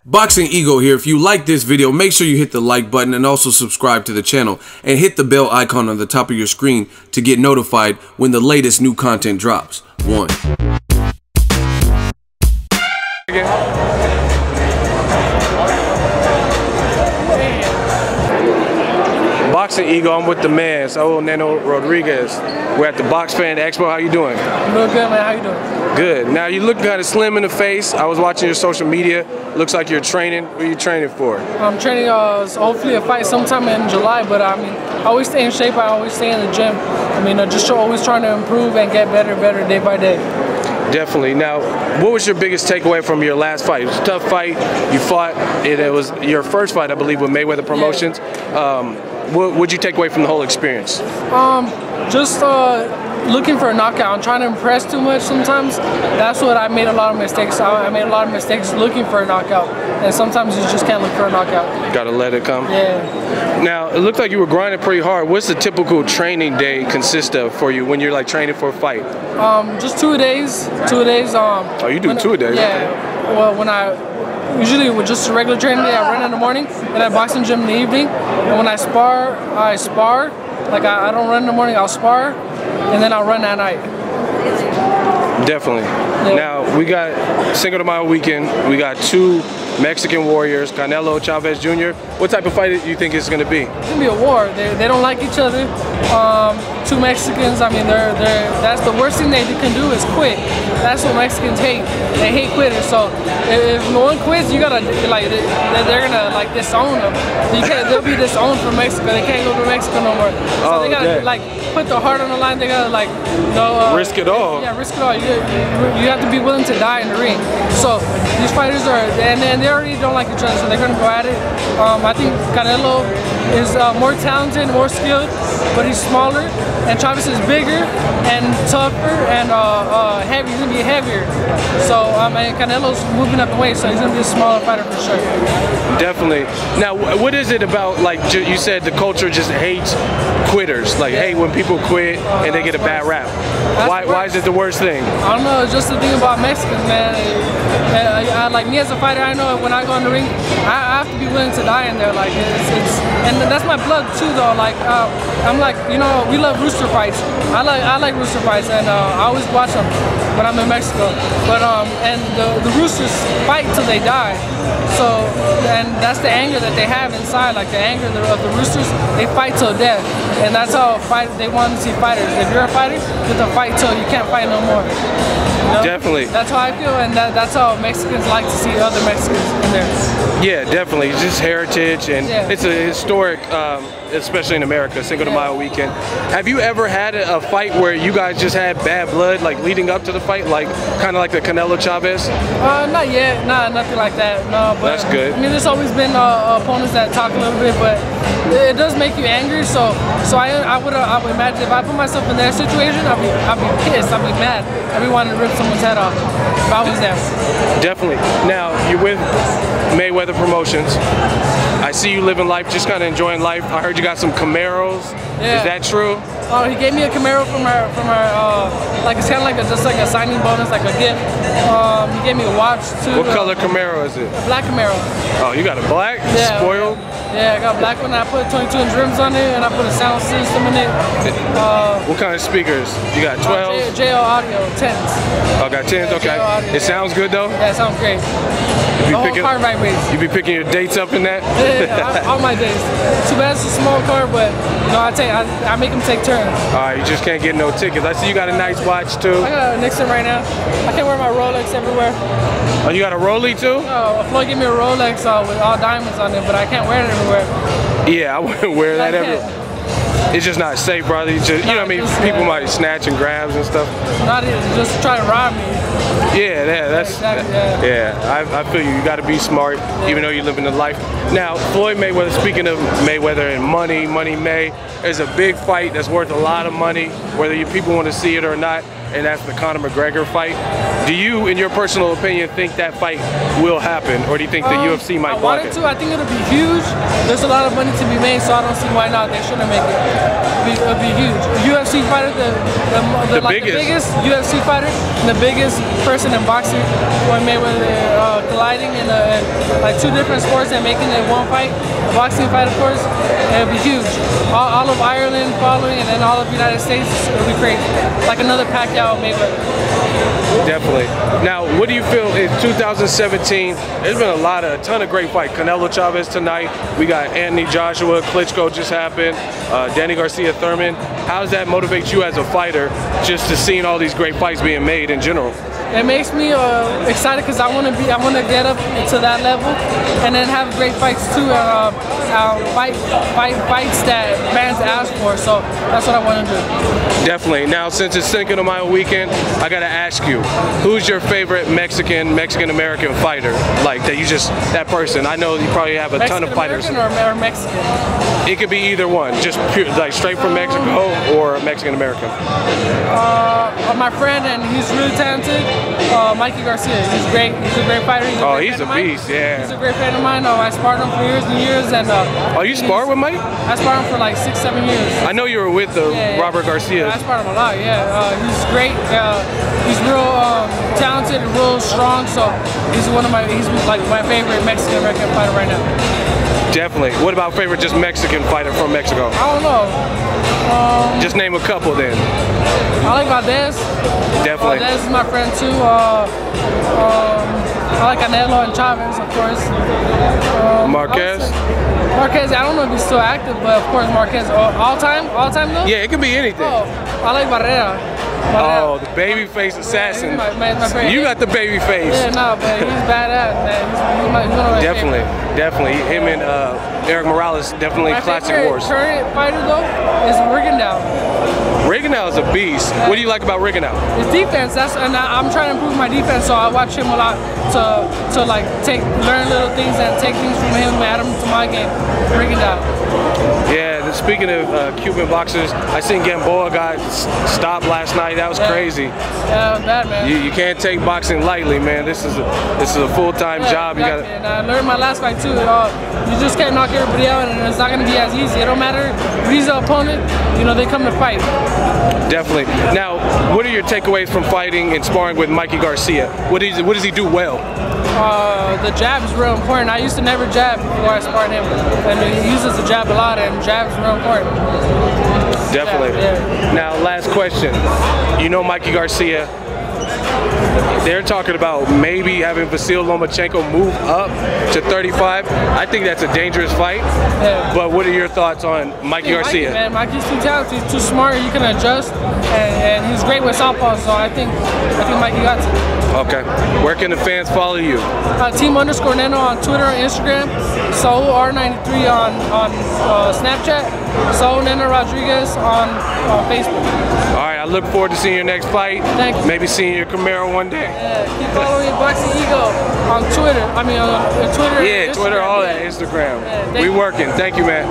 Boxing Ego here. If you like this video, make sure you hit the like button and also subscribe to the channel and hit the bell icon on the top of your screen to get notified when the latest new content drops. One. Boxing Ego, I'm with the man, Saul Neno Rodriguez. We're at the Box Fan Expo. How you doing? I'm doing good, man. How you doing? Good. Now you look kind of slim in the face. I was watching your social media. Looks like you're training. What are you training for? I'm training hopefully a fight sometime in July, but I mean, I always stay in shape. I always stay in the gym. I mean, just always trying to improve and get better day by day. Definitely. Now, what was your biggest takeaway from your last fight? It was a tough fight. You fought. It was your first fight, I believe, with Mayweather Promotions. Yeah. What would you take away from the whole experience? Just looking for a knockout. I'm trying to impress too much sometimes. That's what I made a lot of mistakes. I made a lot of mistakes looking for a knockout. And sometimes you just can't look for a knockout. Gotta let it come? Yeah. Now, it looked like you were grinding pretty hard. What's the typical training day consist of for you when you're like training for a fight? Just 2 days. 2 days. Oh, you do 2 days? Yeah. Well, usually with just a regular training day, I run in the morning and I box in the gym in the evening. And when I spar. Like I don't run in the morning, I'll spar, and then I'll run at night. Definitely. Yeah. Now, we got Cinco de Mayo weekend. We got two Mexican warriors, Canelo-Chavez Jr. What type of fight do you think it's going to be? It's going to be a war. They don't like each other. Two Mexicans, I mean, that's the worst thing they can do is quit. That's what Mexicans hate. They hate quitters. So if no one quits, you gotta like they're gonna like disown them. They'll be disowned from Mexico. They can't go to Mexico no more. So they gotta like put the heart on the line. They gotta like risk it all. Yeah, risk it all. You have to be willing to die in the ring. So these fighters and they already don't like each other, so they're gonna go at it. I think Canelo is more talented, more skilled, but he's smaller, and Chavez is bigger and tougher and heavy. He's gonna be heavier. So and Canelo's moving up the weight, so he's gonna be a smaller fighter for sure. Definitely. Now, what is it about, like you said, the culture just hates quitters? Like, hate when people quit and they get a bad rap. Why is it the worst thing? I don't know. It's just the thing about Mexicans, man. Like me as a fighter, I know when I go in the ring, I have to be willing to die in there. Like and that's my blood too, though. Like I'm like, you know, we love rooster fights. I like rooster fights, and I always watch them when I'm in Mexico. But and the roosters fight till they die. So and that's the anger that they have inside, like the anger of the roosters. They fight till death, and that's how they want to see fighters. If you're a fighter, you have to fight till you can't fight no more. You know? Definitely. That's how I feel, and that's how Mexicans like to see other Mexicans in there. Yeah, definitely. It's just heritage, and it's a historic, especially in America, Cinco de Mayo weekend. Have you ever had a fight where you guys just had bad blood, like leading up to the fight, like kind of like the Canelo-Chavez? Not yet. Nah, nothing like that. No, but that's good. I mean, there's always been opponents that talk a little bit, but it does make you angry. So I would imagine if I put myself in their situation, I'd be pissed. I'd be mad. I'd be wanting to rip someone's head off if I was them. Definitely. Now you're with Mayweather Promotions. I see you living life, just kind of enjoying life. I heard you got some Camaros. Yeah. Is that true? He gave me a Camaro from her like it's kind of like just like a signing bonus, like a gift. He gave me a watch too. What color Camaro is it? A black Camaro. Oh, you got a black? Yeah. Spoiled? Yeah, I got a black one. I put 22-inch rims on it, and I put a sound system in it. What kind of speakers? You got 12? JL Audio 10s. Oh, got 10s? Okay. It sounds good though? Yeah, it sounds great. The whole car vibrates. You be picking your dates up in that? Yeah, all my days. Too bad it's a small car, but you know, I make them take turns. Alright, you just can't get no tickets. I see you got a nice watch too. I got a Nixon right now. I can't wear my Rolex everywhere. Oh, you got a Rollie too? No, Floyd gave me a Rolex with all diamonds on it, but I can't wear it everywhere. Yeah, I wouldn't wear that everywhere. It's just not safe, brother. You know what I mean? People might snatch and grabs and stuff. Not even, just try to rob me. Yeah, I feel you. You got to be smart, even though you're living the life. Now, Floyd Mayweather, speaking of Mayweather and Money May, is a big fight that's worth a lot of money, whether people want to see it or not. and that's the Conor McGregor fight. Do you, in your personal opinion, think that fight will happen, or do you think the UFC might block it? I think it'll be huge. There's a lot of money to be made, so I don't see why not. They shouldn't make it. It'll be huge. UFC fighter, the biggest UFC fighter, and the biggest person in boxing, when Mayweather colliding in like two different sports and making it one fight. A boxing fight, of course, it'll be huge. All of Ireland following, and then all of the United States, it'll be crazy. Like another Pacquiao Mayweather. Definitely. Now, what do you feel in 2017? There's been a ton of great fights. Canelo-Chavez tonight. We got Anthony Joshua, Klitschko just happened. Danny Garcia, Thurman. How does that motivate you as a fighter, just to seeing all these great fights being made in general? It makes me excited because I want to get up to that level, and then have great fights too. Fights that fans ask for. So that's what I want to do. Definitely. Now, since it's Cinco de Mayo weekend, I gotta ask you, who's your favorite Mexican American fighter? Like that person. I know you probably have a ton of fighters. Or Mexican? It could be either one, just pure, like straight from Mexico or Mexican American. My friend, and he's really talented. Mikey Garcia. He's great. He's a great fighter. He's a beast. Yeah. He's a great friend of mine. I sparred him for years and years. And you sparred with Mike? I sparred him for like 6-7 years. I know you were with Robert Garcia. I sparred him a lot. Yeah. He's great. He's real talented and real strong. So he's like my favorite Mexican American fighter right now. Definitely. What about favorite just Mexican fighter from Mexico? I don't know. Just name a couple then. I like Valdez. Definitely. Valdez is my friend too. I like Canelo and Chavez, of course. Marquez? Marquez, I don't know if he's still active, but of course Marquez. All time though? Yeah, it could be anything. I like Barrera. Oh, the babyface assassin. Yeah, my favorite. You got the baby face. Yeah, no, but he's badass, man. He's one of my Definitely. Him and Eric Morales, definitely classic wars. My current fighter though is Rigondeaux. Rigondeaux is a beast. What do you like about Rigondeaux? His defense. I'm trying to improve my defense, so I watch him a lot to like learn little things and take things from him and add them to my game. Rigondeaux. Yeah. Speaking of Cuban boxers, I seen Gamboa got stopped last night. That was crazy. Yeah, it was bad, man. You can't take boxing lightly, man. This is a full-time job. Exactly. And I learned my last fight too. You just can't knock everybody out, and it's not going to be as easy. It don't matter if he's the opponent. They come to fight. Definitely. Now, what are your takeaways from fighting and sparring with Mikey Garcia? What does he do well? The jab is real important. I used to never jab before I sparred him, and he uses the jab a lot, and jab is real important. Definitely. Yeah. Now, last question. Mikey Garcia, they're talking about maybe having Vasil Lomachenko move up to 35. I think that's a dangerous fight. Yeah. But what are your thoughts on Mikey Garcia? Mikey's too talented. He's too smart. He can adjust, and he's great with southpaw. So I think Mikey got it. Okay. Where can the fans follow you? Team_Neno on Twitter and Instagram. Saul R93 on Snapchat. Saul Neno Rodriguez on Facebook. All right. I look forward to seeing your next fight. Thank you. Maybe seeing your Camaro one day. Yeah. Keep following BOXINGEGO on Twitter. On Twitter. Yeah, Twitter, all that, Instagram. Yeah, we working. Thank you, man.